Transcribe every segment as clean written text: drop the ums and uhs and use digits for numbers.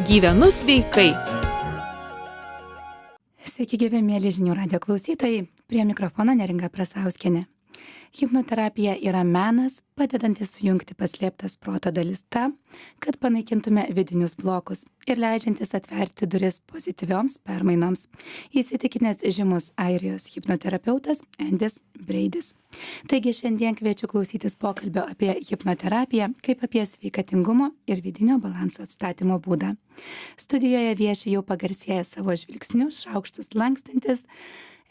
Gyvenu sveikai. Sveiki, gyvi mėly Žinių radijo klausytojai, prie mikrofono Neringa Prasauskienė. Hipnoterapija yra menas, padedantis sujungti paslėptas proto dalis tam, kad panaikintume vidinius blokus ir leidžiantis atverti duris pozityvioms permainoms, įsitikinęs žymus Airijos hipnoterapeutas Andy Brady. Taigi šiandien kviečiu klausytis pokalbio apie hipnoterapiją kaip apie sveikatingumo ir vidinio balanso atstatymo būdą. Studijoje vieši jau pagarsėję savo žvilgsniu, šaukštus lankstantis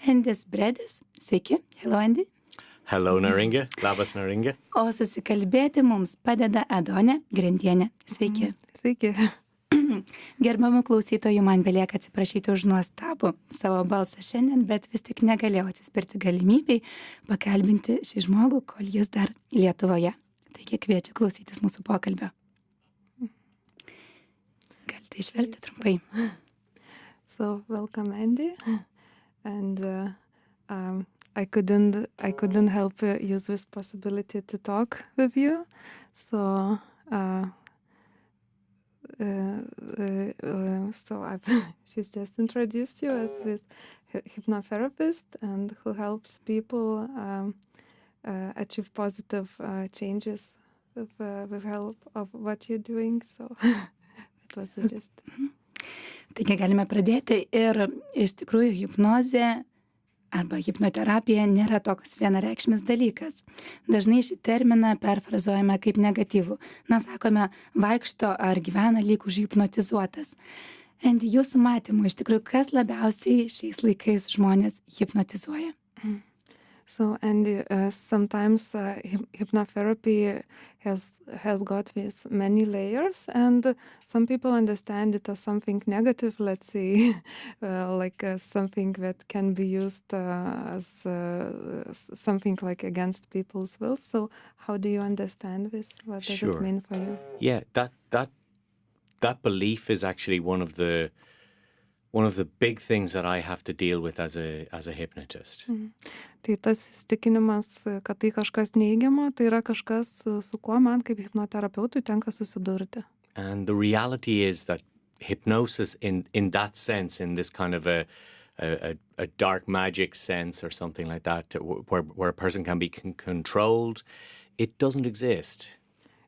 Andy Brady. Sveiki, hello Andy. Hello, Neringa. Labas, Neringa. O susikalbėti mums padeda Adonė Grindienė. Sveiki. Sveiki. Gerbiamų klausytojų, man belieka atsiprašyti už nuostabų savo balsą šiandien, bet vis tik negalėjau atsispirti galimybei pakalbinti šį žmogų, kol jis dar Lietuvoje. Taigi kviečiu klausytis mūsų pokalbio. Galite išversti trumpai. So, welcome Andy. And I couldn't help use this possibility to talk with you. So she's just introduced you as this hypnotherapist and who helps people achieve positive changes with help of what you're doing. So it was just. Taigi galime pradėti ir iš tikrųjų hipnozė arba hipnoterapija nėra toks vienareikšmis dalykas. Dažnai šį terminą perfrazuojame kaip negatyvų. Na, sakome, vaikšto ar gyvena lyg užhipnotizuotas. Andy, jūsų matymu, iš tikrųjų, kas labiausiai šiais laikais žmonės hipnotizuoja? So, Andy, sometimes hypnotherapy has got these many layers, and some people understand it as something negative, let's say, like something that can be used as something like against people's will. So, how do you understand this? What does it mean for you? Yeah, that belief is actually one of the big things that I have to deal with as a hypnotist. Tai tas įsitikinimas, kad tai kažkas neigiamo, tai yra kažkas, su kuo man kaip hipnoterapeutui tenka susidurti. And the reality is that hypnosis in that sense, in this kind of a dark magic sense or something like that, where a person can be controlled, it doesn't exist.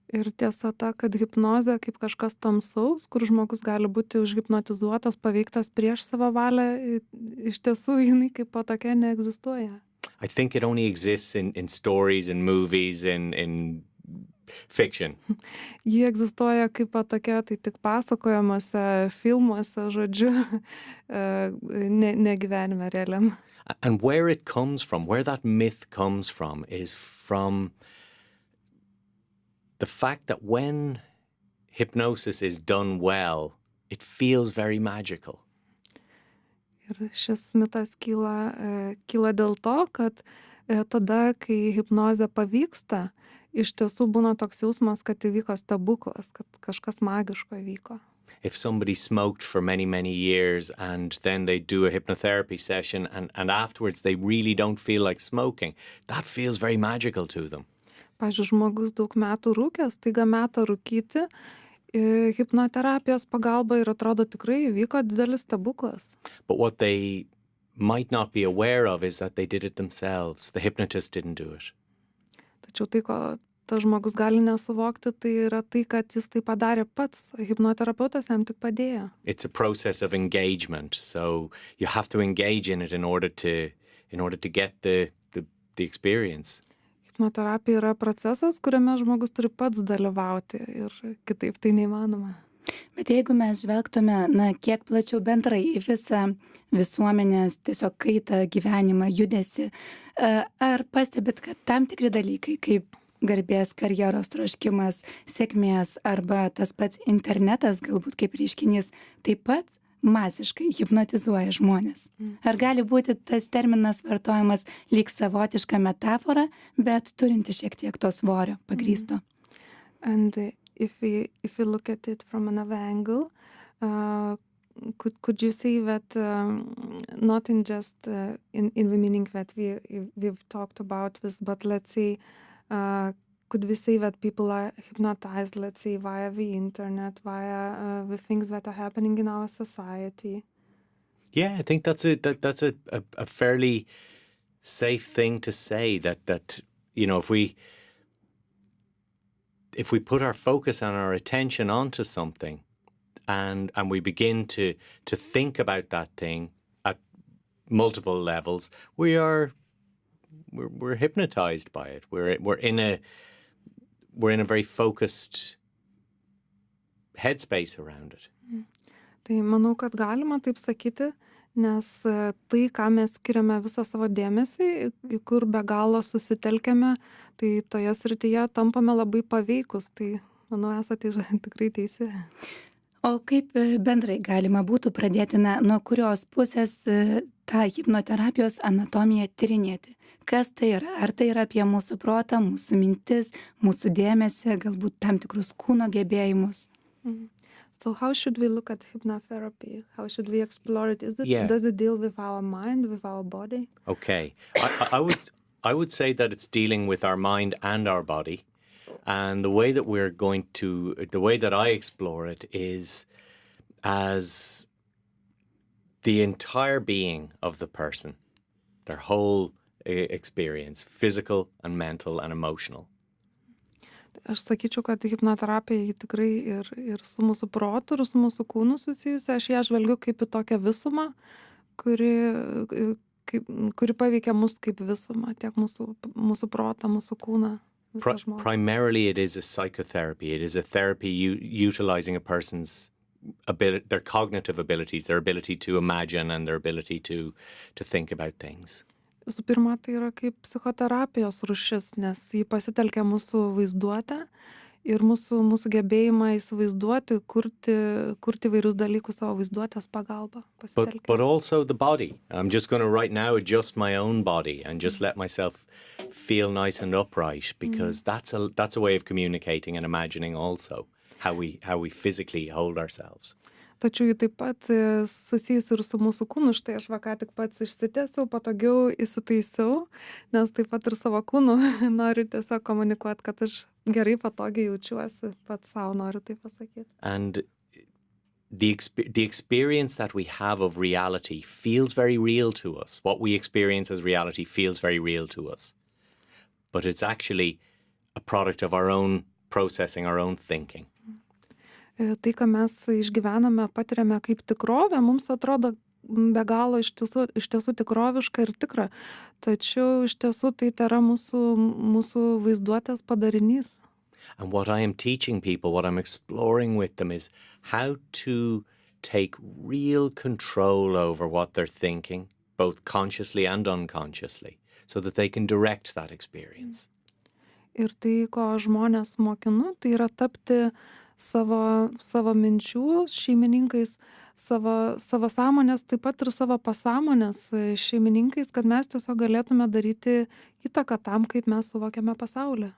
Ir tiesa ta, kad hipnozė kaip kažkas tamsaus, kur žmogus gali būti užhipnotizuotas, paveiktas prieš savo valią, iš tiesų jinai kaip po tokia neegzistuoja. I think it only exists in stories, in movies, in fiction. Ji egzistuoja kaip po tokia, tai tik pasakojimuose, filmuose, žodžiu, ne gyvenime realiam. And where it comes from, where that myth comes from, is from the fact that when hypnosis is done well, it feels very magical. Ir šis mitas kyla dėl to, kad tada, kai hipnozė pavyksta, iš tiesų būna toks jausmas, kad įvyko stebuklas, kad kažkas magiško įvyko. If somebody smoked for many, many years and then they do a hypnotherapy session and afterwards they really don't feel like smoking, that feels very magical to them. Pavyzdžiui, žmogus daug metų rūkęs, taiga metą rūkyti, hipnoterapijos pagalba ir atrodo tikrai įvyko didelis stebuklas. But what they might not be aware of is that they did it themselves. The hypnotist didn't do it. Tačiau tai, ko tas žmogus gali nesuvokti, tai yra tai, kad jis tai padarė pats. Hipnoterapeutas jam tik padėjo. It's a process of engagement, so you have to engage in it in order to get the experience. Hipnoterapija yra procesas, kuriame žmogus turi pats dalyvauti ir kitaip tai neįmanoma. Bet jeigu mes žvelgtume, kiek plačiau bendrai į visą visuomenės tiesiog kaitą, gyvenimą, judesį, ar pastebit, kad tam tikri dalykai, kaip garbės, karjeros troškimas, sėkmės arba tas pats internetas, galbūt kaip reiškinys, taip pat masiškai hipnotizuoja žmonės? Ar gali būti tas terminas vartojamas lyg savotiška metafora, bet turinti šiek tiek to svorio pagrįsto? And if we look at it from another angle, could you say that not in just in the meaning that we've talked about this, but let's say could we say that people are hypnotized, let's say, via the internet, via the things that are happening in our society? Yeah, I think that's a fairly safe thing to say that if we put our focus and our attention onto something and we begin to think about that thing at multiple levels, we're hypnotized by it. We're in a very focused headspace around it. Tai manau, kad galima taip sakyti, nes tai, ką mes skiriame visą savo dėmesį, į kur be galo susitelkiame, tai toje srityje tampame labai paveikus. Tai manau, esate tikrai teisi. O kaip bendrai galima būtų pradėti, nuo kurios pusės tą hipnoterapijos anatomiją tyrinėti? Kas tai yra? Ar tai yra apie mūsų protą, mūsų mintis, mūsų dėmesį, galbūt tam tikrus kūno gebėjimus? So how should we look at hypnotherapy? How should we explore it? Does it deal with our mind, with our body? Okay. I would say that it's dealing with our mind and our body. And the way that I explore it is as the entire being of the person, their whole experience, physical and mental and emotional. Aš sakyčiau, kad hipnoterapija tikrai ir su mūsų protu, ir su mūsų kūnu susijusi. Aš ją žvelgiu kaip į tokią visumą, kuri paveikia mus kaip visumą, tiek mūsų protą, mūsų kūną. Primarily it is a psychotherapy. It is a therapy utilizing a person's their cognitive abilities, their ability to imagine and their ability to think about things. Visų pirma, tai yra kaip psichoterapijos rūšis, nes jį pasitelkia mūsų vaizduotę ir mūsų gebėjimą įsivaizduoti, kurti vairius dalykus savo vaizduotės pagalba. But also the body. I'm just going to right now adjust my own body and just let myself feel nice and upright, because that's a way of communicating and imagining also how we physically hold ourselves. Tačiau jį taip pat susijus ir su mūsų kūnu. Štai aš ką tik pats išsitiesiau, patogiau įsitaisiau, nes taip pat ir savo kūnu noriu tiesiog komunikuoti, kad aš gerai patogiai jaučiuosi, pats savo noriu tai pasakyti. And the experience that we have of reality feels very real to us. What we experience as reality feels very real to us. But it's actually a product of our own processing, our own thinking. Tai, ką mes išgyvename, patiriame kaip tikrovę, mums atrodo be galo iš tiesų tikroviška ir tikra. Tačiau iš tiesų tai yra mūsų vaizduotės padarinys. And what I am teaching people, what I'm exploring with them is how to take real control over what they're thinking, both consciously and unconsciously, so that they can direct that experience. Ir tai, ko žmonės mokinu, tai yra tapti savo minčių šeimininkais, savo sąmonės, taip pat ir savo pasąmonės šeimininkais, kad mes tiesiog galėtume daryti įtaką tam, kaip mes suvokiame pasaulį.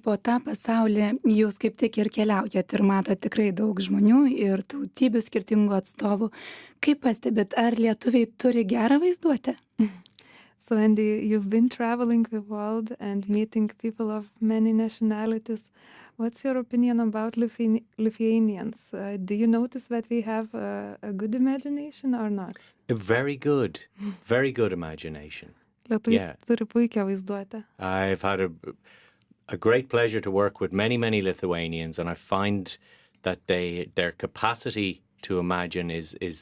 Po tą pasaulį jūs kaip tik ir keliaujat ir matot tikrai daug žmonių ir tautybių skirtingų atstovų. Kaip pastebit, ar lietuviai turi gerą vaizduotę? So Andy, you've been traveling the world and meeting people of many nationalities. What's your opinion about Lithuanians? Do you notice that we have a good imagination or not? A very good imagination. Lietuviai turi puikią vaizduotę. I've had a great pleasure to work with many Lithuanians, and I find that their capacity to imagine is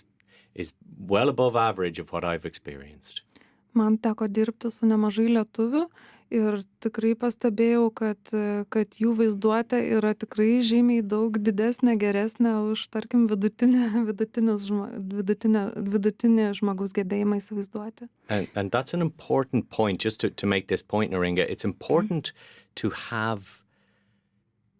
well above average of what I've experienced. Man teko dirbti su nemažai lietuvių ir tikrai pastebėjau, kad jų vaizduotė yra tikrai žymiai daug didesnė, geresnė už, tarkim, vidutinė žmogaus gebėjimą įsivaizduoti. And that's an important point, just to make this point, Neringa. It's important to have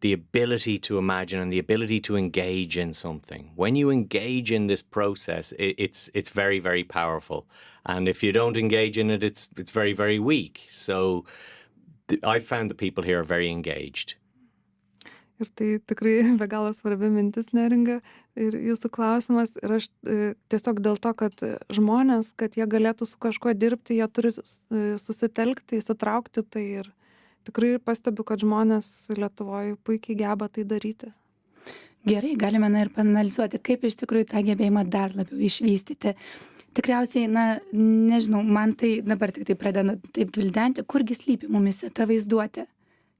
the ability to imagine and the ability to engage in something. When you engage in this process, it's very, very powerful. And if you don't engage in it, it's very, very weak. So I found the people here are very engaged. Ir tai tikrai be galo svarbi mintis, Neringa, ir jūsų klausimas. Ir aš tiesiog dėl to, kad žmonės, kad jie galėtų su kažkuo dirbti, jie turi susitelkti, įsitraukti tai ir tikrai pastebiu, kad žmonės Lietuvoje puikiai geba tai daryti. Gerai, galime ir paanalizuoti, kaip iš tikrųjų tą gebėjimą dar labiau išvystyti. Tikriausiai, nežinau, man tai dabar tik tai pradeda taip gvildenti, kurgi slypi mumise ta vaizduotė.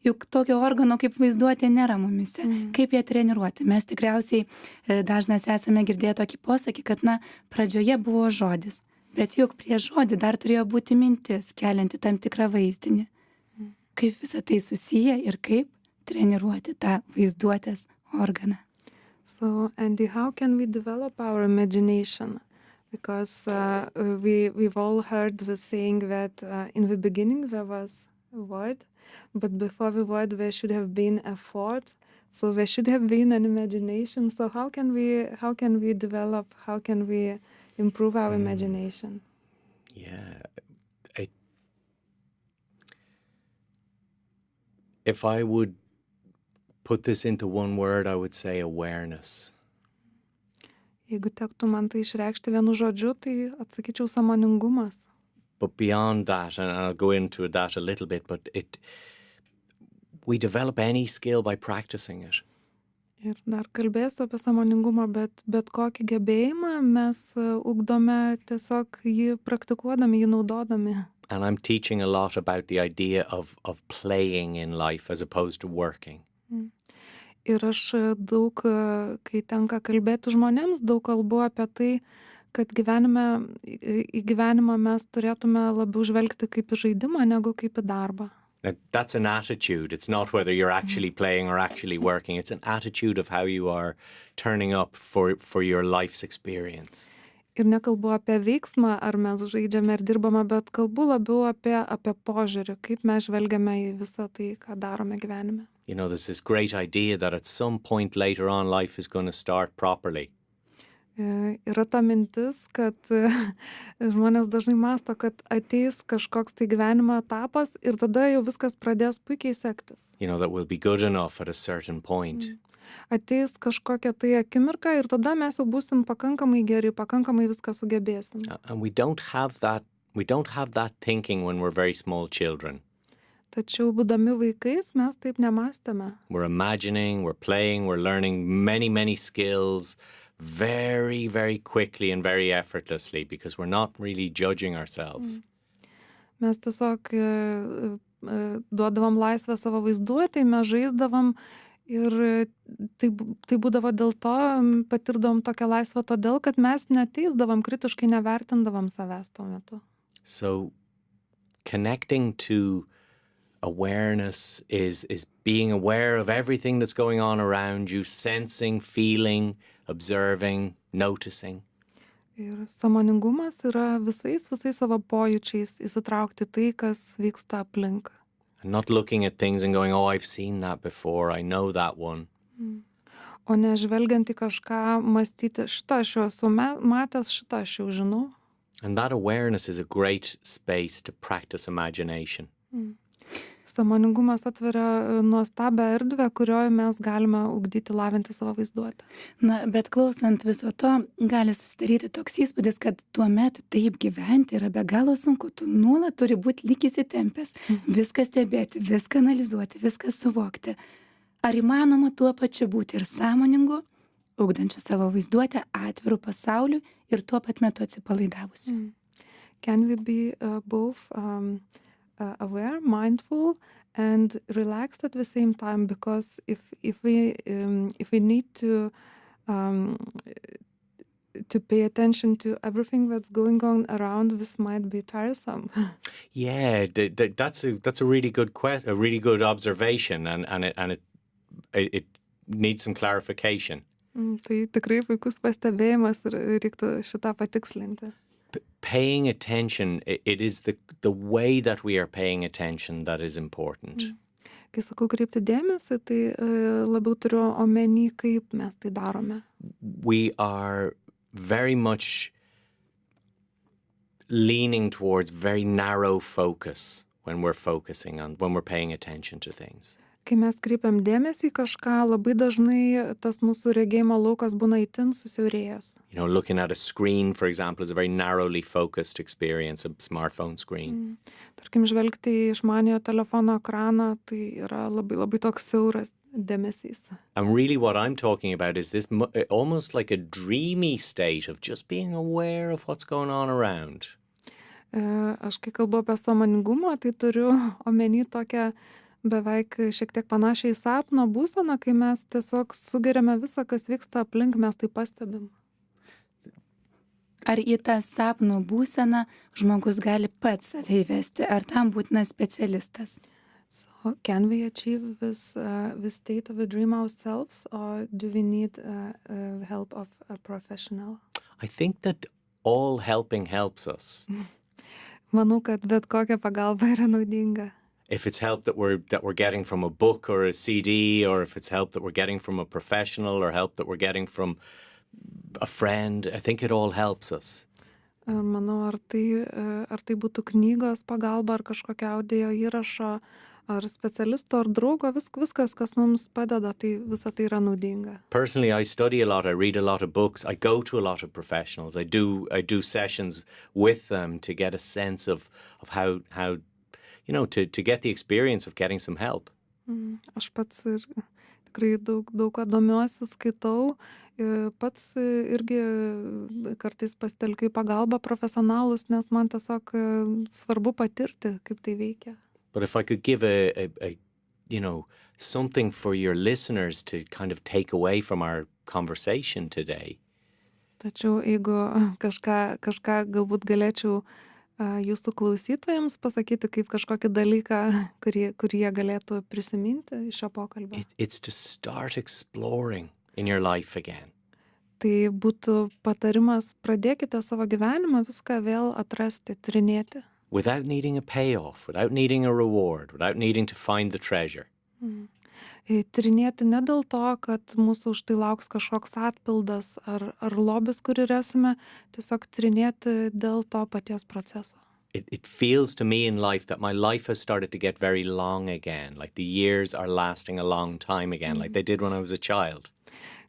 Juk tokio organo kaip vaizduotė nėra mumise. Kaip ją treniruoti? Mes tikriausiai dažnas esame girdėję tokį posakį, kad pradžioje buvo žodis, bet juk prieš žodį dar turėjo būti mintis, kelianti tam tikrą vaizdinį. Kaip visą tai susiję ir kaip treniruoti tą vaizduotės organą? So, Andy, how can we develop our imagination? Because we've all heard the saying that in the beginning there was a word, but before the word there should have been a thought. So there should have been an imagination. So how can we develop? How can we improve our imagination? Yeah, if I would put this into one word, I would say awareness. Jeigu tektų man tai išreikšti vienu žodžiu, tai atsakyčiau sąmoningumas. But beyond that, and I'll go into that a little bit, but we develop any skill by practicing it. Ir dar kalbėsiu apie sąmoningumą, bet kokį gebėjimą mes ugdome tiesiog jį praktikuodami, jį naudodami. And I'm teaching a lot about the idea of playing in life as opposed to working. Ir aš daug, kai tenka kalbėti žmonėms, daug kalbu apie tai, kad į gyvenimą mes turėtume labiau žvelgti kaip į žaidimą, negu kaip į darbą. Now, that's an attitude. It's not whether you're actually playing or actually working. It's an attitude of how you are turning up for your life's experience. Ir nekalbu apie veiksmą, ar mes žaidžiame ar dirbame, bet kalbu labiau apie požiūrį, kaip mes žvelgiame į visą tai, ką darome gyvenime. You know, there's this great idea that at some point later on life is going to start properly. Yra ta mintis, kad žmonės dažnai mąsto, kad ateis kažkoks tai gyvenimo etapas ir tada jau viskas pradės puikiai sektis. You know, that will be good enough at a certain point. Ateis kažkokia tai akimirka ir tada mes jau būsim pakankamai geri, pakankamai viską sugebėsim. And we don't have that thinking when we're very small children. Tačiau būdami vaikais mes taip nemąstame. We're imagining, we're playing, we're learning many, many skills very, very quickly and very effortlessly because we're not really judging ourselves. Mes tiesiog duodavom laisvę savo vaizduotei, mes žaisdavom ir tai būdavo dėl to, patirdavom tokią laisvę todėl, kad mes neteisdavom, kritiškai nevertindavom savęs tuo metu. So connecting to awareness is being aware of everything that's going on around you, sensing, feeling, observing, noticing. Ir sąmoningumas yra visais savo pojūčiais įsitraukti tai, kas vyksta aplink. And not looking at things and going, oh, I've seen that before, I know that one. O ne žvelgiant į kažką, mąstyti, šitą aš jau esu matęs, šitą aš jau žinau. And that awareness is a great space to practice imagination. Sąmoningumas atveria nuostabią erdvę, kurioje mes galime ugdyti, lavinti savo vaizduotę. Bet klausant viso to, gali susidaryti toks įspūdis, kad tuomet taip gyventi yra be galo sunku. Tu nuolat turi būti lyg įsitempęs, viską stebėti, viską analizuoti, viską suvokti. Ar įmanoma tuo pačiu būti ir sąmoningu, ugdančiu savo vaizduotę, atviru pasauliu ir tuo pat metu atsipalaidavusiu? Can we be both aware, mindful, and relaxed at the same time? Because if we need to pay attention to everything that's going on around, this might be tiresome. Yeah, that's a really good a really good observation, and it needs some clarification. Tai tikrai puikus pastebėjimas ir reiktų šitą patikslinti. Paying attention, it is the way that we are paying attention that is important. Kai sakau kreipti dėmesį, tai labiau turiu omeny, kaip mes tai darome. We are very much leaning towards very narrow focus when we're paying attention to things. Kai mes kreipiam dėmesį į kažką, labai dažnai tas mūsų regėjimo laukas būna itin susiaurėjęs. You know, looking at a screen, for example, is a very narrowly focused experience, a smartphone screen. Tarkim, žvelgti į išmaniojo telefono ekraną, tai yra labai toks siauras dėmesys. And really what I'm talking about is this almost like a dreamy state of just being aware of what's going on around. Aš kai kalbu apie sąmoningumą, tai turiu omeny tokią beveik šiek tiek panašiai į sapno būseną, kai mes tiesiog sugeriame visą, kas vyksta aplink, mes tai pastebim. Ar į tą sapno būseną žmogus gali pats save įvesti, ar tam būtinas specialistas? So, can we achieve this state of a dream ourselves, or do we need help of a professional? I think that all helping helps us. Manau, kad bet kokia pagalba yra naudinga. If it's help that we're getting from a book or a CD, or if it's help that we're getting from a professional, or help that we're getting from a friend, I think it all helps us. Manau, ar tai būtų knygos pagalba, ar kažkokia audio įrašo, ar specialisto, ar draugo, viskas, kas mums padeda, tai visa tai yra naudinga. Personally, I study a lot, I read a lot of books, I go to a lot of professionals, I do sessions with them to get a sense of how you know, to get the experience of getting some help. Aš pats ir tikrai daug ką domiuosi, skaitau, pats irgi kartais pasitelkiu į pagalbą profesionalus, nes man tiesiog svarbu patirti, kaip tai veikia. But if I could give a you know, something for your listeners to kind of take away from our conversation today. Tačiau jeigu kažką galbūt galėčiau jūsų klausytojams pasakyti kaip kažkokį dalyką, kurį jie galėtų prisiminti iš šio pokalbio. It's to start exploring in your life again. Tai būtų patarimas, pradėkite savo gyvenimą viską vėl atrasti, tyrinėti. Without needing a payoff, without needing a reward, without needing to find the treasure. Tyrinėti ne dėl to, kad mūsų už tai lauks kažkoks atpildas ar lobis, kurį rasime, tiesiog tyrinėti dėl to paties proceso. It feels to me in life that my life has started to get very long again, like the years are lasting a long time again, like they did when I was a child.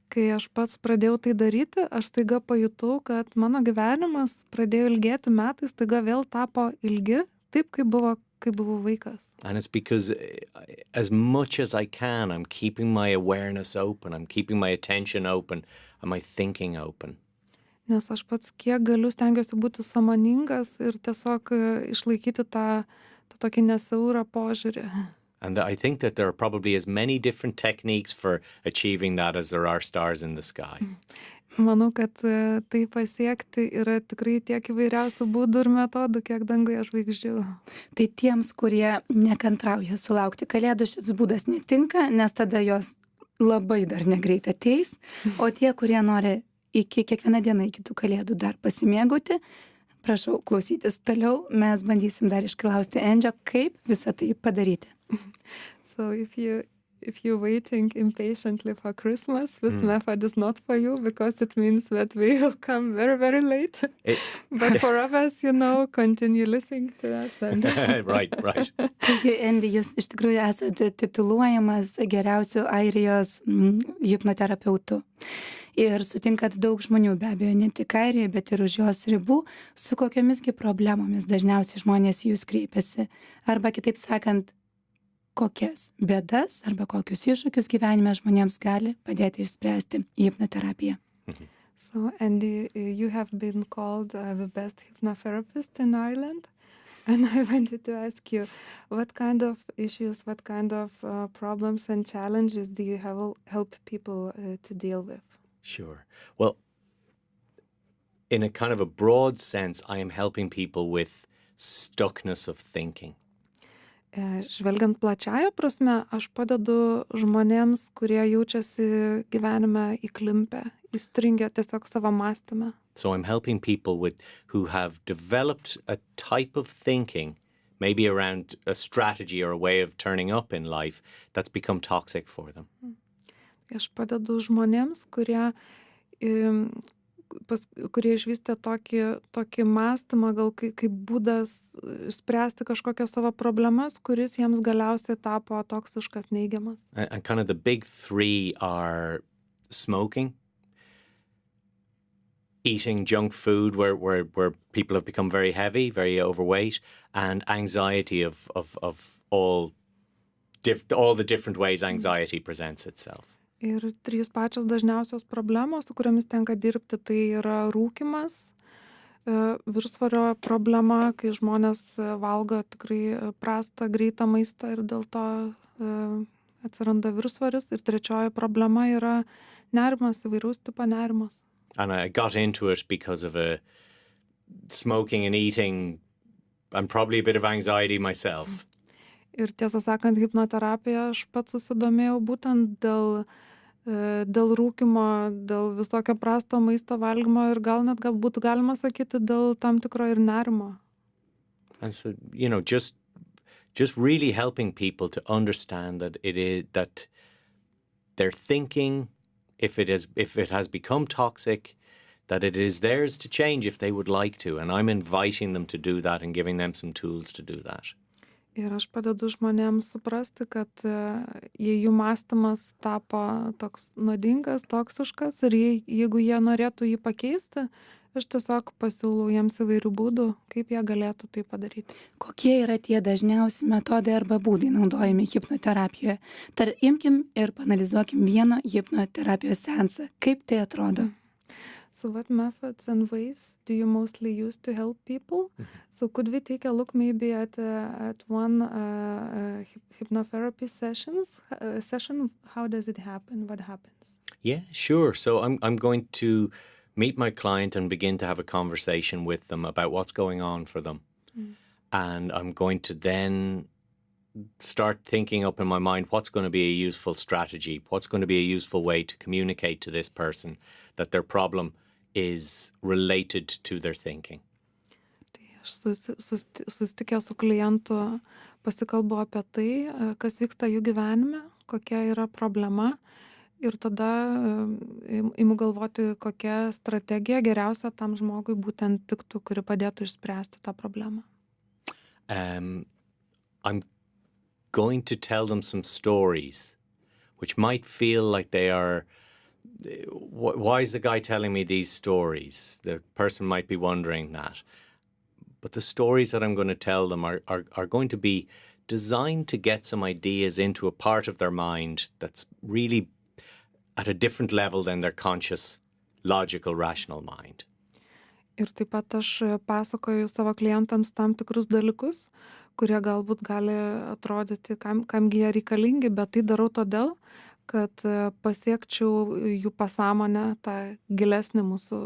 Kai aš pats pradėjau tai daryti, aš staiga pajutau, kad mano gyvenimas pradėjo ilgėti metais, staiga vėl tapo ilgi, taip kaip buvau vaikas. And it's because as much as I can, I'm keeping my awareness open, I'm keeping my attention open, and my thinking open. Nes aš pats kiek galiu stengiuosi būti sąmoningas ir tiesiog išlaikyti tą tokį nesiaurą požiūrį. And I think that there are probably as many different techniques for achieving that as there are stars in the sky. Manau, kad tai pasiekti yra tikrai tiek įvairiausių būdų ir metodų, kiek danguje žvaigždžių. Tai tiems, kurie nekantrauja sulaukti kalėdų, šis būdas netinka, nes tada jos labai dar negreit ateis, o tie, kurie nori kiekvieną dieną iki tų kalėdų dar pasimėgauti, prašau klausytis toliau, mes bandysim dar išklausti Andžio, kaip visą tai padaryti. So if you're waiting impatiently for Christmas, this method is not for you, because it means that we will come very, very late. But for others, continue listening to us. And Right. Taigi, Andy, jūs iš tikrųjų esate tituluojamas geriausiu Airijos hipnoterapeutu. Ir sutinkat daug žmonių, be abejo, ne tik Airijoje, bet ir už jos ribų, su kokiamisgi problemomis dažniausiai žmonės jūs kreipiasi. Arba kitaip sakant, kokias bėdas arba kokius iššūkius gyvenime žmonėms gali padėti išspręsti hipnoterapija. So, Andy, you have been called the best hypnotherapist in Ireland. And I wanted to ask you, what kind of issues, what kind of problems and challenges do you help people to deal with? Sure. Well, in a kind of a broad sense, I am helping people with stuckness of thinking. Žvelgiant plačiaja prasme, aš padedu žmonėms, kurie jaučiasi gyvenime įklimpę, įstringę tiesiog savo mąstyme. So I'm helping people who have developed a type of thinking, maybe around a strategy or a way of turning up in life, that's become toxic for them. Aš padedu žmonėms, kurie kurie išvystė tokį mąstymą, gal kaip būdas spręsti kažkokias savo problemas, kuris jiems galiausiai tapo toksiškas, neigiamas. And kind of the big three are smoking, eating junk food where people have become very heavy, very overweight, and anxiety of all the different ways anxiety presents itself. Ir 3 pačios dažniausios problemos, su kuriamis tenka dirbti, tai yra rūkymas, viršsvorio problema, kai žmonės valgo tikrai prastą, greitą maistą ir dėl to atsiranda viršsvoris. Ir 3 problema yra nerimas, įvairaus tipo nerimas. And I got into it because of a smoking and eating and probably a bit of anxiety myself. Ir tiesą sakant, hipnoterapija aš pats susidomėjau būtent dėl rūkymo, dėl visokio prasto maisto valgymo ir gal net būtų galima sakyti dėl tam tikro ir nerimo. And so, just really helping people to understand that their thinking, if it has become toxic, that it is theirs to change if they would like to, and I'm inviting them to do that and giving them some tools to do that. Ir aš padedu žmonėms suprasti, kad jei jų mąstymas tapo toks nuodingas, toksiškas ir jeigu jie norėtų jį pakeisti, aš tiesiog pasiūlau jiems įvairių būdų, kaip jie galėtų tai padaryti. Kokie yra tie dažniausi metodai arba būdai naudojami hipnoterapijoje? Imkim ir panalizuokim vieną hipnoterapijos seansą. Kaip tai atrodo? So what methods and ways do you mostly use to help people? So could we take a look maybe at one hypnotherapy session? How does it happen? What happens? Yeah, sure. So I'm going to meet my client and begin to have a conversation with them about what's going on for them. And I'm going to then start thinking up in my mind what's going to be a useful strategy, what's going to be a useful way to communicate to this person that their problem is related to their thinking. Tai aš susitikęs su klientu pasikalbu apie tai, kas vyksta jų gyvenime, kokia yra problema ir tada imu galvoti, kokia strategija geriausia tam žmogui būtent tiktų, kuri padėtų išspręsti tą problemą. I'm going to tell them some stories which might feel like they are, why is the guy telling me these stories? The person might be wondering that. But the stories that I'm going to tell them are going to be designed to get some ideas into a part of their mind that's really at a different level than their conscious, logical, rational mind. Ir taip pat aš pasakoju savo klientams tam tikrus dalykus, kurie galbūt gali atrodyti, kamgi jie reikalingi, bet tai darau todėl, kad pasiekčiau jų pasąmonę, tą gilesnį mūsų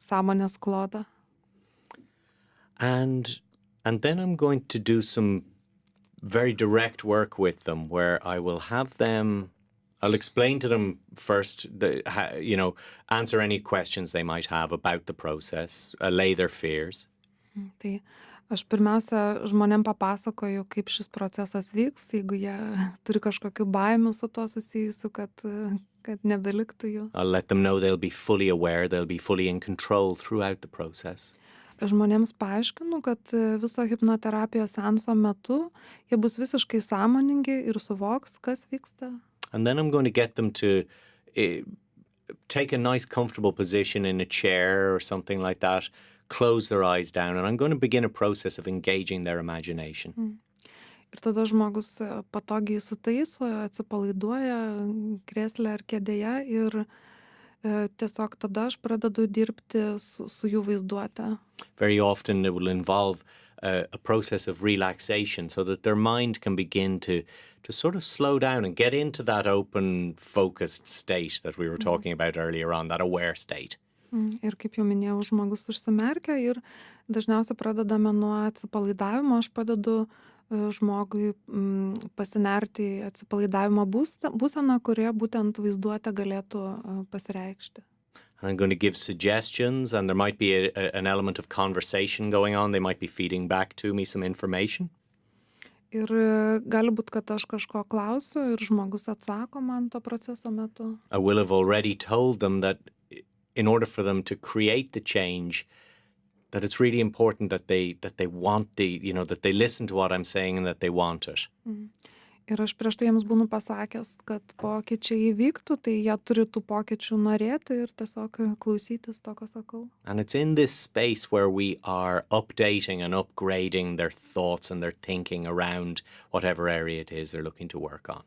sąmonės klodą. And then I'm going to do some very direct work with them where I will have them, I'll explain to them first, answer any questions they might have about the process, allay their fears. Tai aš pirmiausia žmonėm papasakoju, kaip šis procesas vyks, jeigu jie turi kažkokių baimių su tuo susijusių, kad nebeliktų jų. I'll let them know they'll be fully aware, they'll be fully in control throughout the process. Žmonėms paaiškinu, kad viso hipnoterapijos seanso metu jie bus visiškai sąmoningi ir suvoks, kas vyksta. And then I'm going to get them to take a nice comfortable position in a chair or something like that, close their eyes down, and I'm going to begin a process of engaging their imagination. Ir tada žmogus patogiai įsitaiso, atsipalaiduoja krėsle ar kėdėje ir tiesiog tada aš pradedu dirbti su jų vaizduote. Very often it will involve a process of relaxation so that their mind can begin to sort of slow down and get into that open, focused state that we were talking about earlier on, that aware state. Ir kaip jau minėjau, žmogus užsimerkia ir dažniausiai pradedame nuo atsipalaidavimo. Aš padedu žmogui pasinerti į atsipalaidavimo būseną, kurioje būtent vaizduotė galėtų pasireikšti. And I'm going to give suggestions, and there might be an element of conversation going on. They might be feeding back to me some information. Ir gali būt, kad aš kažko klausiu ir žmogus atsako man to proceso metu. I will have already told them that in order for them to create the change, that it's really important that they want that they listen to what I'm saying and that they want it. Ir aš prieš tai jiems būnu pasakęs, kad pokyčiai įvyktų, tai jie turi tų pokyčių norėti ir tiesiog klausytis to, ko sakau. And it's in this space where we are updating and upgrading their thoughts and their thinking around whatever area it is they're looking to work on.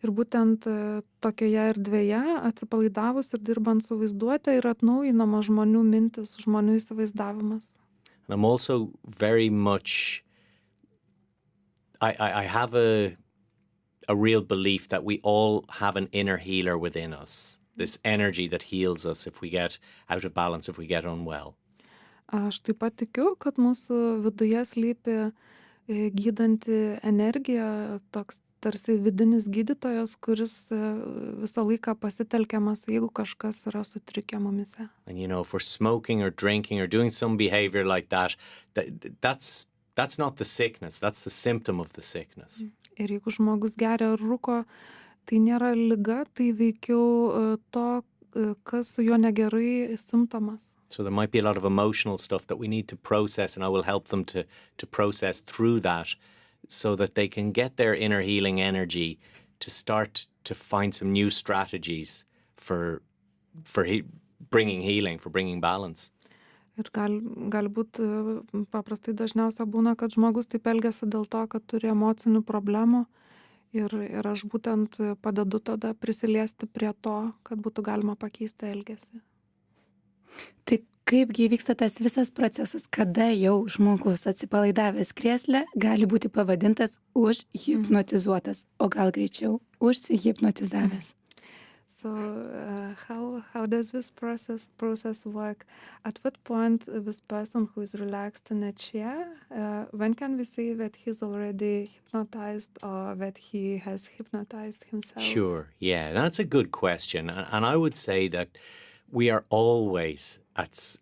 Ir būtent tokioje erdvėje, atsipalaidavus ir dirbant su vaizduote, yra atnaujinama žmonių mintis, žmonių įsivaizdavimas. And I'm also very much, I have a real belief that we all have an inner healer within us, this energy that heals us if we get out of balance, if we get unwell. Aš taip pat tikiu, kad mūsų viduje slypi gydanti energija, toks tarsi vidinis gydytojas, kuris visą laiką pasitelkiamas, jeigu kažkas yra sutrikę mumise. And if we're smoking or drinking or doing some behavior like that's not the sickness, that's the symptom of the sickness. Ir jeigu žmogus geria ar rūko, tai nėra liga, tai veikiau to, kas su juo negerai, simptomas. So there might be a lot of emotional stuff that we need to process, and I will help them to process through that so that they can get their inner healing energy to start to find some new strategies for bringing healing, for bringing balance. Ir galbūt paprastai dažniausia būna, kad žmogus taip elgiasi dėl to, kad turi emocinių problemų ir aš būtent padedu tada prisiliesti prie to, kad būtų galima pakeisti elgesį. Tai kaipgi vyksta tas visas procesas, kada jau žmogus atsipalaidavęs krėsle gali būti pavadintas užhipnotizuotas, o gal greičiau užsihipnotizavęs? So how does this process work? At what point this person who is relaxed in a chair, when can we say that he's already hypnotized or that he has hypnotized himself? Sure, yeah, that's a good question. And I would say that we are always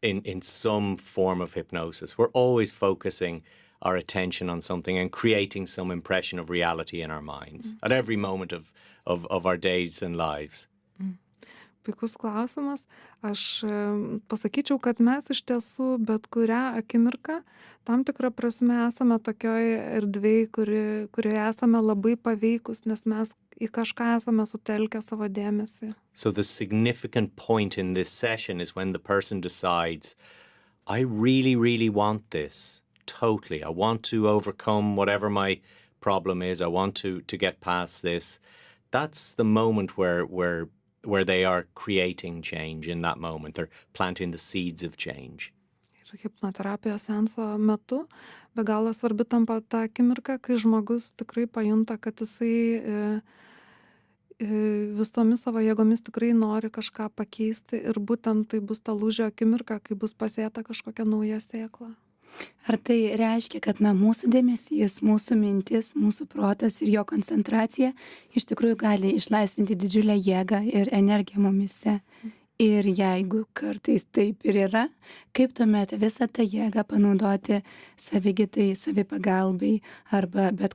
in some form of hypnosis. We're always focusing our attention on something and creating some impression of reality in our minds at every moment of our days and lives. Puikus klausimas. Aš pasakyčiau, kad mes iš tiesų bet kurią akimirką tam tikrą prasme esame tokioje erdvėje, kurioje esame labai paveikus, nes mes į kažką esame sutelkę savo dėmesį. So the significant point in this session is when the person decides, I really, really want this, totally. I want to overcome whatever my problem is. I want to get past this. That's the moment where they are creating change in that moment. They're planting the seeds of change. Ir hipnoterapijos seanso metu be galo svarbi tampa ta akimirka, kai žmogus tikrai pajunta, kad jisai visomis savo jėgomis tikrai nori kažką pakeisti ir būtent tai bus ta lūžio akimirka, kai bus pasėta kažkokia nauja sėkla. Ar tai reiškia, kad mūsų dėmesys, mūsų mintis, mūsų protas ir jo koncentracija iš tikrųjų gali išlaisvinti didžiulę jėgą ir energiją mumise? Ir jeigu kartais taip ir yra, kaip tuomet visą tą jėgą panaudoti savigytai, savipagalbai arba bet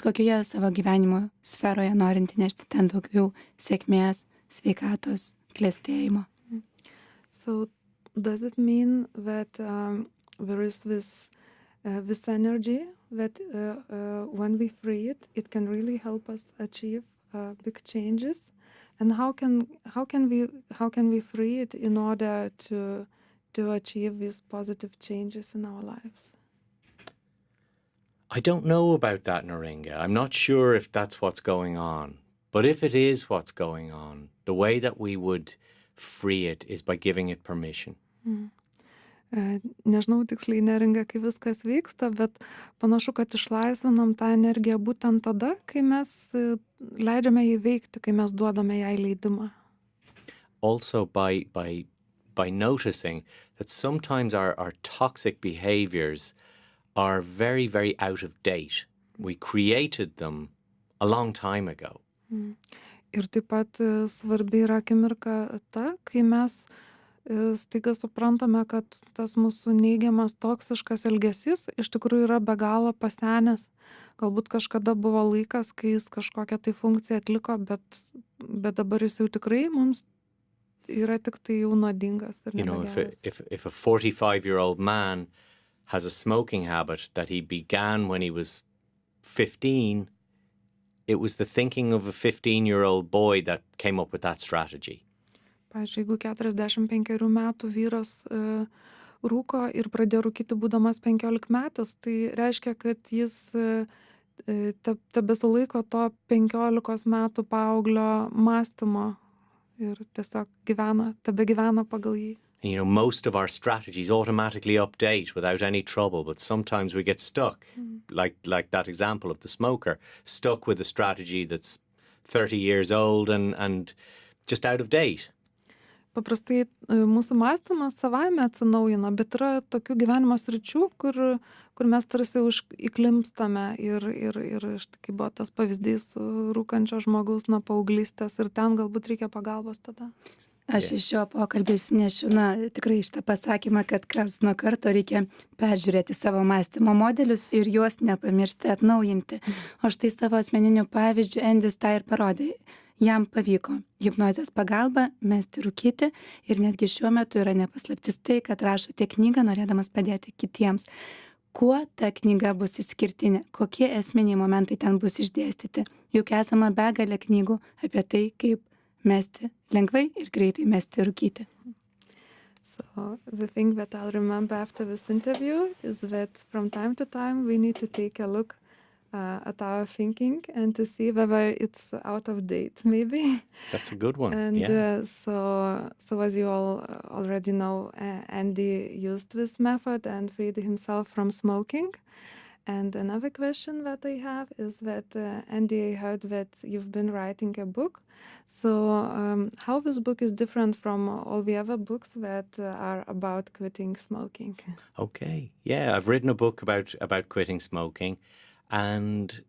kokioje savo gyvenimo sferoje norint nešti ten daugiau sėkmės, sveikatos, klestėjimo? So does it mean that there is this energy that when we free it, it can really help us achieve big changes? And how can we free it in order to achieve these positive changes in our lives? I don't know about that, Neringa. I'm not sure if that's what's going on. But if it is what's going on, the way that we would free it is by giving it permission. Nežinau tiksliai, Neringa, kai viskas vyksta, bet panašu, kad išlaisvinam tą energiją būtent tada, kai mes leidžiame jį veikti, kai mes duodame jai leidimą. Also by noticing that sometimes our toxic behaviors are very, very out of date. We created them a long time ago. Ir taip pat svarbi yra akimirka ta, kai mes staiga suprantame, kad tas mūsų neigiamas toksiškas elgesys iš tikrųjų yra be galo pasenęs. Galbūt kažkada buvo laikas, kai jis kažkokią tai funkciją atliko, bet dabar jis jau tikrai mums yra tik tai jau nuodingas ir You know, nebegeras. if a 45-year-old man has a smoking habit that he began when he was 15, it was the thinking of a 15-year-old boy that came up with that strategy. Pavyzdžiui, jeigu 45 metų vyras rūko ir pradėjo rūkyti būdamas 15 metais, tai reiškia, kad jis tebesulaiko to 15 metų paauglio mąstymo ir tiesiog tebegyvena pagal jį. And, you know, most of our strategies automatically update without any trouble, but sometimes we get stuck, like that example of the smoker, stuck with a strategy that's 30 years old and just out of date. Paprastai mūsų mąstymas savaime atsinaujina, bet yra tokių gyvenimo sričių, kur mes tarsi įklimpstame ir štai buvo tas pavyzdys su rūkančio žmogaus nuo paauglystės ir ten galbūt reikia pagalbos tada. Aš iš šio pokalbio išsinešiu, tikrai šitą pasakymą, kad karts nuo karto reikia peržiūrėti savo mąstymo modelius ir juos nepamiršti atnaujinti. O štai savo asmeniniu pavyzdžiu Andys tą ir parodė. Jam pavyko hipnozės pagalba mesti rūkyti ir netgi šiuo metu yra nepaslaptis tai, kad rašote knygą norėdamas padėti kitiems. Kuo ta knyga bus išskirtinė? Kokie esminiai momentai ten bus išdėstyti? Juk esama begalė knygų apie tai, kaip mesti lengvai ir greitai mesti rūkyti. So the thing that I'll remember after this interview is that from time to time we need to take a look at our thinking and to see whether it's out of date, maybe. That's a good one. And yeah. So as you all already know, Andy used this method and freed himself from smoking. And another question that I have is that, Andy, I heard that you've been writing a book. So how this book is different from all the other books that are about quitting smoking? Okay. Yeah, I've written a book about quitting smoking, and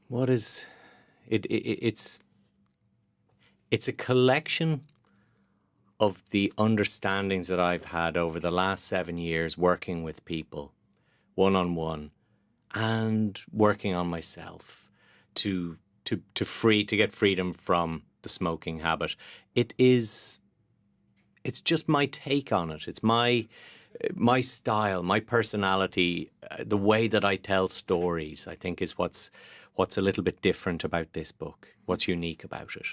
what is it? It's a collection of the understandings that I've had over the last 7 years working with people one-on-one and working on myself to get freedom from the smoking habit. It's just my take on it. It's my style, my personality, the way that I tell stories, I think is what's a little bit different about this book, what's unique about it.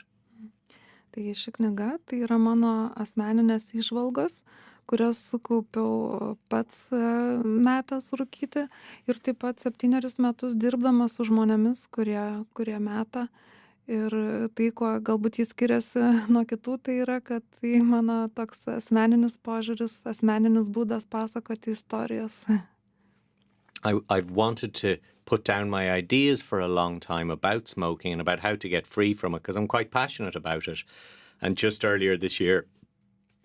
Tai ši knyga tai yra mano asmeninės įžvalgos, kurias sukaupiau pats metęs rūkyti ir taip pat 7 metus dirbdamas su žmonėmis, kurie meta. Ir tai, kuo galbūt jis skiriasi nuo kitų, tai yra, kad tai mano toks asmeninis požiūris, asmeninis būdas pasakoti istorijas. I've wanted to put down my ideas for a long time about smoking and about how to get free from it, because I'm quite passionate about it. And just earlier this year,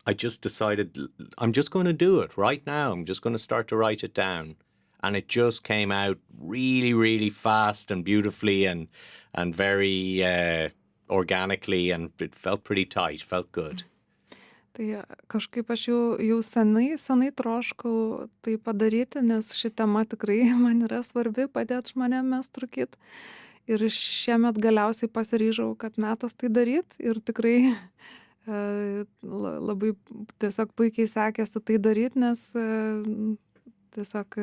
I just decided I'm just going to do it right now. I'm just going to start to write it down. And it just came out really, really fast and beautifully and very organically, and it felt pretty tight, felt good. Tai kažkaip aš jau senai troškau tai padaryti, nes ši tema tikrai man yra svarbi, padėti žmonėm mest rūkyt. Ir šiemet galiausiai pasiryžau, kad metas tai daryti ir tikrai labai tiesiog puikiai sekėsi tai daryti, nes tiesiog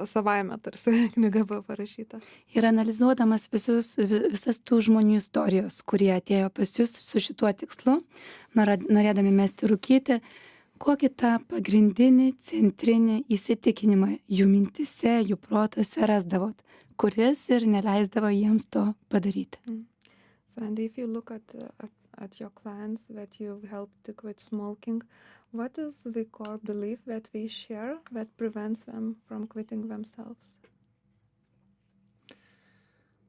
savaime tarsi knyga buvo parašyta. Ir analizuodamas visas tų žmonių istorijos, kurie atėjo pas jūs su šituo tikslu, norėdami mesti rūkyti, kokį tą pagrindinį, centrinį įsitikinimą jų mintise, jų protuose rasdavot, kuris ir neleisdavo jiems to padaryti. So, and if you look at your clients that you've helped to quit smoking, what is the core belief that they share that prevents them from quitting themselves?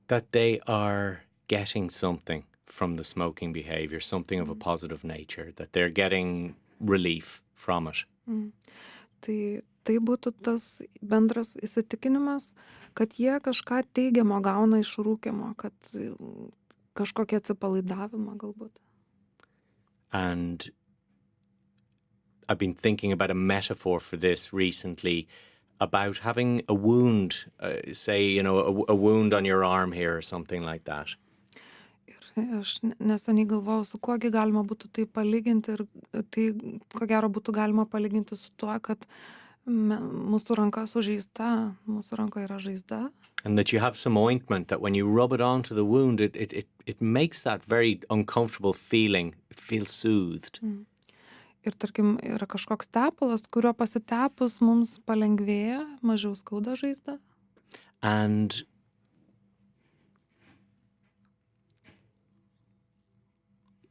That they are getting something from the smoking behavior, something of a positive nature, that they're getting relief from it. Tai būtų tas bendras įsitikinimas, kad jie kažką teigiamo gauna iš rūkymo, kad kažkokie atsipalaidavimą galbūt. And I've been thinking about a metaphor for this recently, about having a wound, say, a wound on your arm here or something like that. Aš neseniai galvojau, su kuogi galima būtų tai palyginti ir tai, ko gero, būtų galima palyginti su tuo, kad mūsų ranka sužeista, mūsų rankoje yra žaizda. And that you have some ointment that when you rub it onto the wound, it makes that very uncomfortable feeling, it feels soothed. Ir tarkim, yra kažkoks tepalas, kurio pasitepus mums palengvėja, mažiau skauda žaizda. And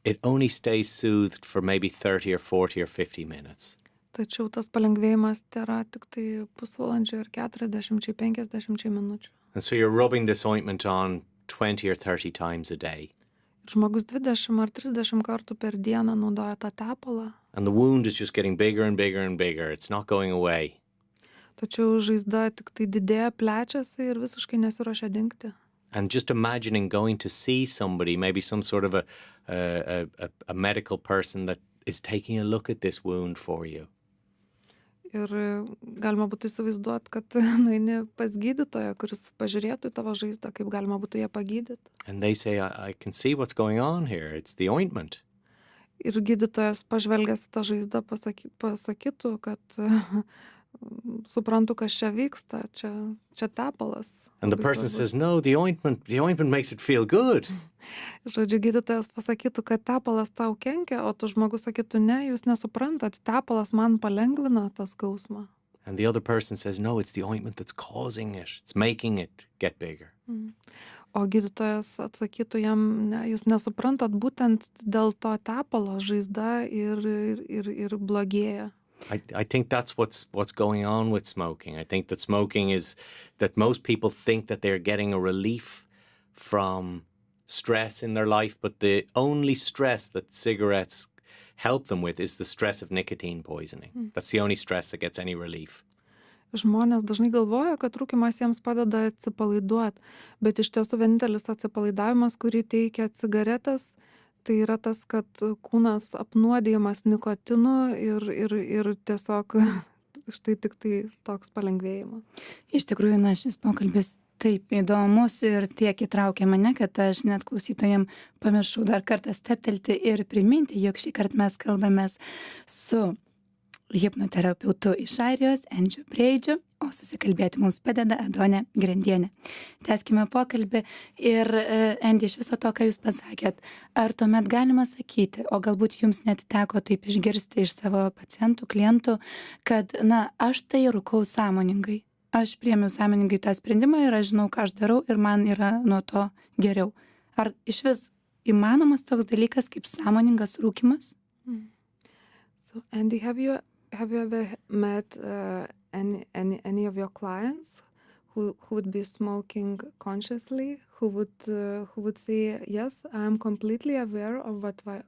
it only stays soothed for maybe 30 or 40 or 50 minutes. Tačiau tas palengvėjimas yra tik tai pusvalandžio ir 40-50 minučių. And so you're rubbing this ointment on 20 or 30 times a day. Ir žmogus 20 ar 30 kartų per dieną naudoja tą tepalą. And the wound is just getting bigger and bigger and bigger. It's not going away. Tačiau žaizda tik tai didėja, plečiasi ir visiškai nesiruošia dingti. And just imagining going to see somebody, maybe some sort of a medical person that is taking a look at this wound for you. Ir galima būtų įsivaizduoti, kad nueini pas gydytoją, kuris pažiūrėtų į tavo žaizdą, kaip galima būtų ją pagydyti. And they say, I can see what's going on here. It's the ointment. Ir gydytojas pažvelgęs į tą žaizdą pasakytų, kad suprantu, kas čia vyksta, čia tepalas. And the person says, no, the ointment makes it feel good. Žodžiu, gydytojas pasakytų, kad tepalas tau kenkia, o tu žmogus sakytų, ne, jūs nesuprantat, tepalas man palengvina tą skausmą. And the other person says, no, it's the ointment that's causing it. It's making it get bigger. O gydytojas atsakytų jam, ne, jūs nesuprantat, būtent dėl to tepalo žaizda ir blogėja. I think that's what's going on with smoking. I think that smoking is that most people think that they're getting a relief from stress in their life, but the only stress that cigarettes help them with is the stress of nicotine poisoning. That's the only stress that gets any relief. Žmonės dažnai galvoja, kad rūkymas jiems padeda atsipalaiduoti, bet iš tiesų vienintelis atsipalaidavimas, kurį teikia cigaretės, tai yra tas, kad kūnas apnuodijamas nikotinu ir tiesiog štai tik tai toks palengvėjimas. Iš tikrųjų, šis pokalbis taip įdomus ir tiek įtraukė mane, kad aš net klausytojams pamiršau dar kartą steptelti ir priminti, jog šį kartą mes kalbamės su hipnoterapeutu iš Airijos, Andy Brady, o susikalbėti mums padeda Adonė Grandienė. Tęskime pokalbį ir Andy, iš viso to, ką jūs pasakėt, ar tuomet galima sakyti, o galbūt jums net teko taip išgirsti iš savo pacientų, klientų, kad, aš tai rūkau sąmoningai. Aš priėmiau sąmoningai tą sprendimą ir aš žinau, ką aš darau ir man yra nuo to geriau. Ar iš vis įmanomas toks dalykas kaip sąmoningas rūkymas? So, Andy, have you ever met any of your clients who would be smoking consciously, who would say, yes, I'm completely aware of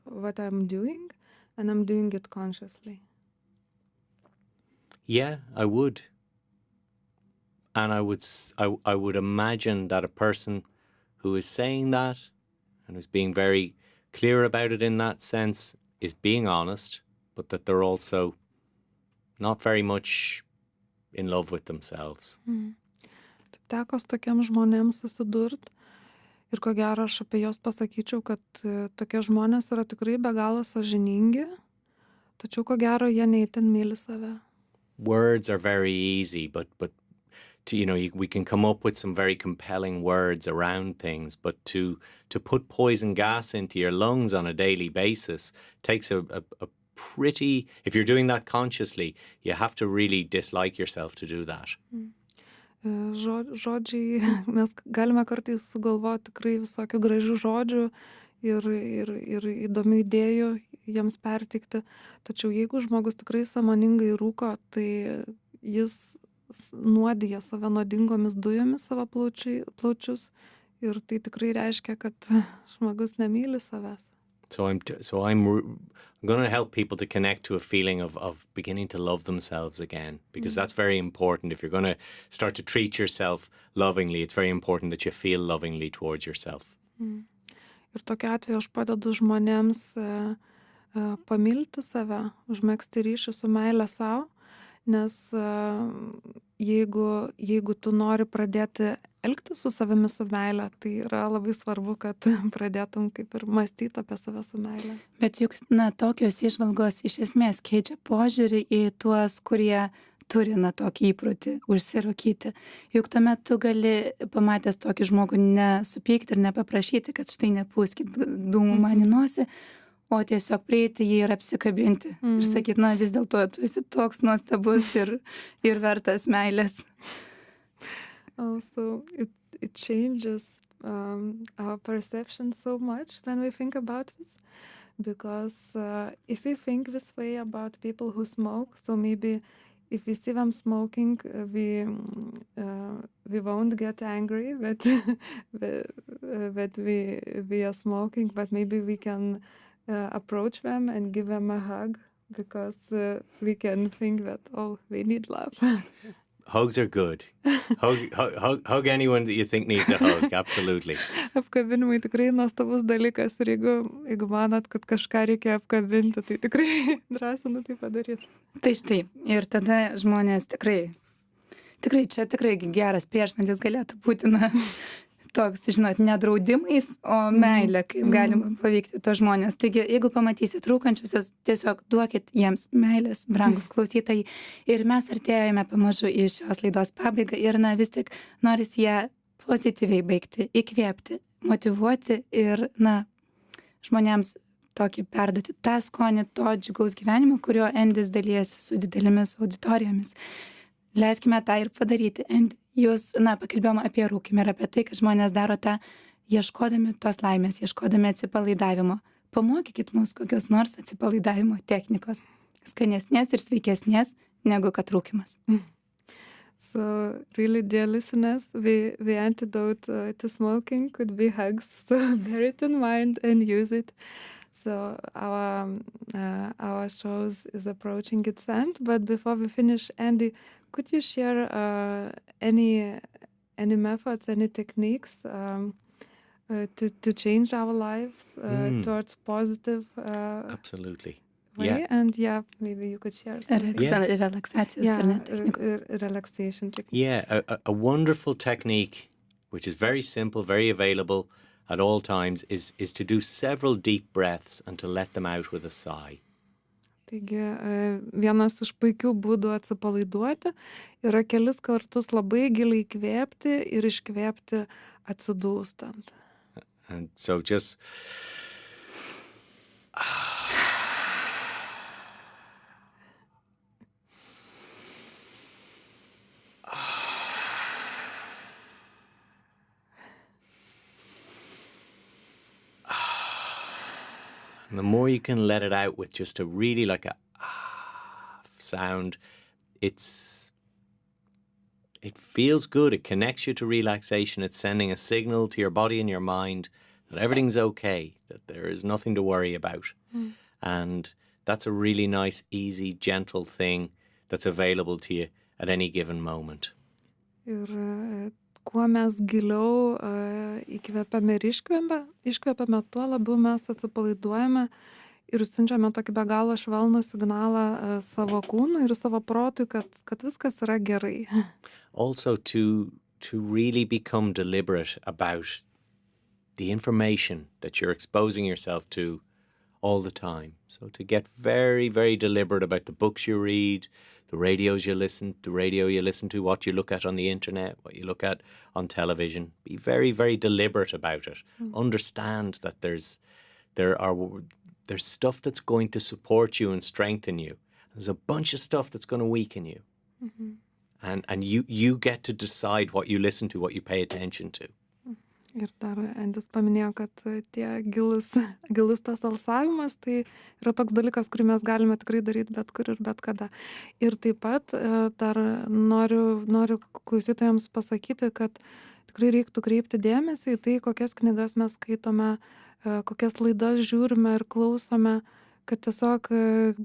what I'm doing, and I'm doing it consciously? Yeah, I would. And I would imagine that a person who is saying that and who's being very clear about it in that sense is being honest, but that they're also not very much in love with themselves. Taip teko su tokiam žmonėms susidurt ir ko gero aš apie jos pasakyčiau, kad tokie žmonės yra tikrai be galo sąžiningi, tačiau ko gero jie neįtin myli save. Words are very easy, but we can come up with some very compelling words around things, but to put poison gas into your lungs on a daily basis takes a pretty, if you're doing that consciously, you have to really dislike yourself to do that. Žodžiai, mes galime kartais sugalvoti tikrai visokių gražių žodžių ir įdomių idėjų jiems perteikti, tačiau jeigu žmogus tikrai sąmoningai rūko, tai jis nuodija save nuodingomis dujomis savo plaučius ir tai tikrai reiškia, kad žmogus nemyli savęs. So I'm going to help people to connect to a feeling of beginning to love themselves again, because that's very important. If you're going to start to treat yourself lovingly, it's very important that you feel lovingly towards yourself. Ir tokiu atveju aš padedu žmonėms pamilti save, užmegzti ryšį su meile savo, nes jeigu tu nori pradėti elgtis su savimi su meile, tai yra labai svarbu, kad pradėtum kaip ir mąstyti apie save su meile. Bet juk, tokios įžvalgos iš esmės keičia požiūrį į tuos, kurie turi, tokį įprotį užsirūkyti. Juk tuomet tu gali, pamatęs tokį žmogų, nesupykti ir nepaprašyti, kad štai nepūskit dūmų man į nosį, o tiesiog prieiti jį ir apsikabinti. Ir sakyti, vis dėlto tu esi toks nuostabus ir vertas meilės. Also, it changes our perception so much when we think about this, because if we think this way about people who smoke, so maybe if we see them smoking, we won't get angry that we are smoking, but maybe we can approach them and give them a hug, because we can think that, oh, they need love. Hugs are good. Hug anyone that you think needs a hug, absolutely. Apkabinimai tikrai nuostabus dalykas ir jeigu manot, kad kažką reikia apkabinti, tai tikrai drąsinu tai padaryti. Tai štai, ir tada žmonės tikrai čia tikrai geras priešnuodis galėtų būti, toks, žinot, ne draudimais, o meilė, kaip galima paveikti tos žmonės. Taigi, jeigu pamatysit rūkančiusios, tiesiog duokit jiems meilės, brangus klausytojai. Ir mes artėjame pamažu į šios laidos pabaigą ir, vis tik noris ją pozityviai baigti, įkvėpti, motyvuoti ir, žmonėms tokį perduoti tą skonį to džiugaus gyvenimo, kurio Andys dalijasi su didelėmis auditorijomis. Leiskime tą ir padaryti. Andy, jūs, pakalbėjome apie rūkymą ir apie tai, kad žmonės daro tą, ieškodami tos laimės, ieškodami atsipalaidavimo. Pamokykit mus kokios nors atsipalaidavimo technikos, skanesnės ir sveikesnės negu kad rūkymas. So, really, dear listeners, the antidote to smoking could be hugs. So, bear it in mind and use it. So, our show is approaching its end. But before we finish, Andy, could you share any methods, any techniques to change our lives towards positive Absolutely. way? Yeah. And maybe you could share something. Relaxation techniques. Yeah, a wonderful technique, which is very simple, very available at all times, is to do several deep breaths and to let them out with a sigh. Taigi, vienas iš puikių būdų atsipalaiduoti yra kelis kartus labai giliai įkvėpti ir iškvėpti atsidūstant. And so just and the more you can let it out with just a really like a sound, it feels good. It connects you to relaxation. It's sending a signal to your body and your mind that everything's okay, that there is nothing to worry about. And that's a really nice, easy, gentle thing that's available to you at any given moment. Ir kuo mes giliau įkvepiame ir iškvepiame, tuo labiau mes atsipalaiduojame ir siunčiame tokį be galo švelnų signalą savo kūnui ir savo protui, kad viskas yra gerai. Also to really become deliberate about the information that you're exposing yourself to all the time. So to get very, very deliberate about the books you read, the radio you listen to, what you look at on the internet, what you look at on television. Be very, very deliberate about it. Understand that there's stuff that's going to support you and strengthen you. There's a bunch of stuff that's going to weaken you. And you get to decide what you listen to, what you pay attention to. Ir dar Andys paminėjo, kad tie gilus tas alsavimas, tai yra toks dalykas, kurį mes galime tikrai daryti bet kur ir bet kada. Ir taip pat dar noriu klausytojams pasakyti, kad tikrai reiktų kreipti dėmesį į tai, kokias knygas mes skaitome, kokias laidas žiūrime ir klausome, kad tiesiog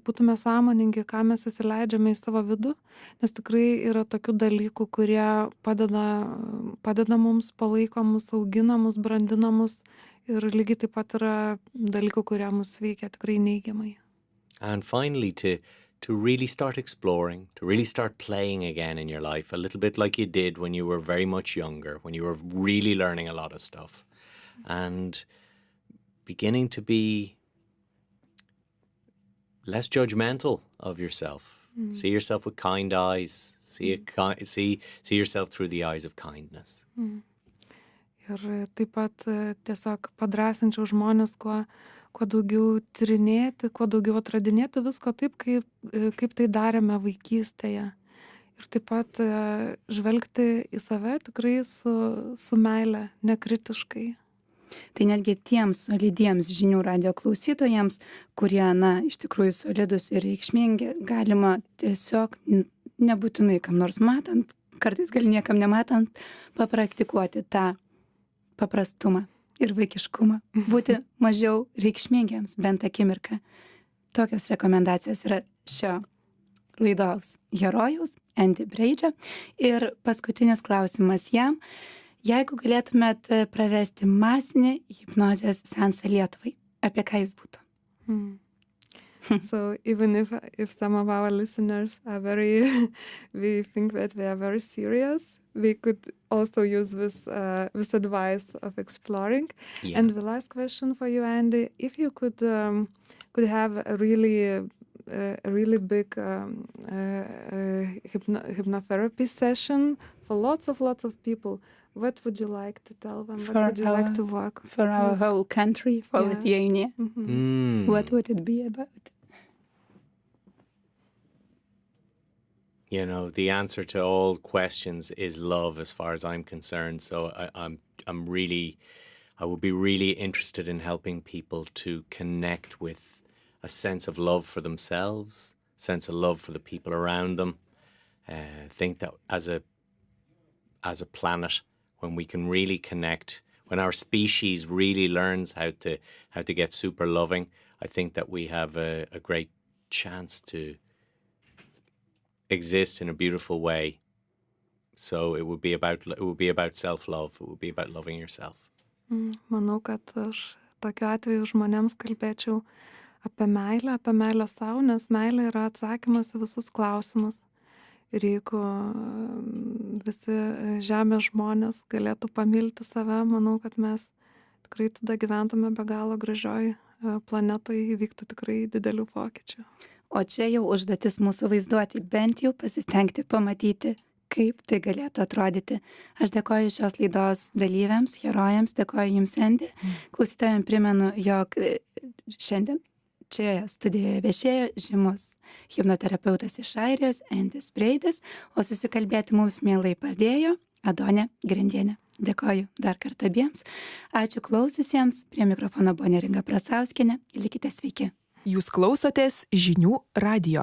būtume sąmoningi, ką mes įsileidžiame į savo vidų, nes tikrai yra tokių dalykų, kurie padeda mums, palaiko mus, augina mus, brandina mus ir lygiai taip pat yra dalykų, kurie mus veikia tikrai neigiamai. And finally, to to really start exploring, to really start playing again in your life, a little bit like you did when you were very much younger, when you were really learning a lot of stuff, and beginning to be less judgmental of yourself. See yourself with kind eyes. See yourself through the eyes of kindness. Ir taip pat tiesiog padrąsinčiau žmones kuo daugiau tyrinėti, kuo daugiau atradinėti visko taip, kaip tai darėme vaikystėje. Ir taip pat žvelgti į save tikrai su meile, nekritiškai. Tai netgi tiems solidiems žinių radijo klausytojams, kurie, iš tikrųjų solidus ir reikšmingi, galima tiesiog nebūtinai kam nors matant, kartais gal niekam nematant, papraktikuoti tą paprastumą ir vaikiškumą, būti mažiau reikšmingiems bent akimirką. Tokios rekomendacijos yra šio laidos herojaus, Andy Brady. Ir paskutinis klausimas jam. Jeigu galėtumėt pravesti masinį hipnozės seansą Lietuvai, apie ką jis būtų? So even if some of our listeners are we think that they are very serious, we could also use this advice of exploring. Yeah. And the last question for you, Andy, if you could have a really big hypnotherapy session for lots of people, what would you like to tell them? What would you like to work for our whole country, for Lithuania? What would it be about? You know, the answer to all questions is love, as far as I'm concerned. So I would be really interested in helping people to connect with a sense of love for themselves, sense of love for the people around them. Think that as a planet, when we can really connect, when our species really learns how to get super loving, I think that we have a great chance to exist in a beautiful way. So it would be about self-love. It would be about loving yourself. Manau, kad aš tokiu atveju žmonėms kalbėčiau apie meilę sau, nes meilė yra atsakymas į visus klausimus. Ir jeigu visi žemės žmonės galėtų pamilti save, manau, kad mes tikrai tada gyventume be galo gražioj planetoje, įvyktų tikrai didelių pokyčių. O čia jau užduotis mūsų vaizduoti, bent jau pasistengti pamatyti, kaip tai galėtų atrodyti. Aš dėkoju šios laidos dalyviams, herojams, dėkoju Jums, Andy. Klausytojams primenu, jog šiandien šioje studijoje viešėjo žymus hipnoterapeutas iš Airijos, Andy Brady, o susikalbėti mums mielai padėjo Adonė Grendienė. Dėkoju dar kartą abiems. Ačiū klausiusiems. Prie mikrofono buvo Neringa Prasauskienė. Likite sveiki. Jūs klausotės Žinių radijo.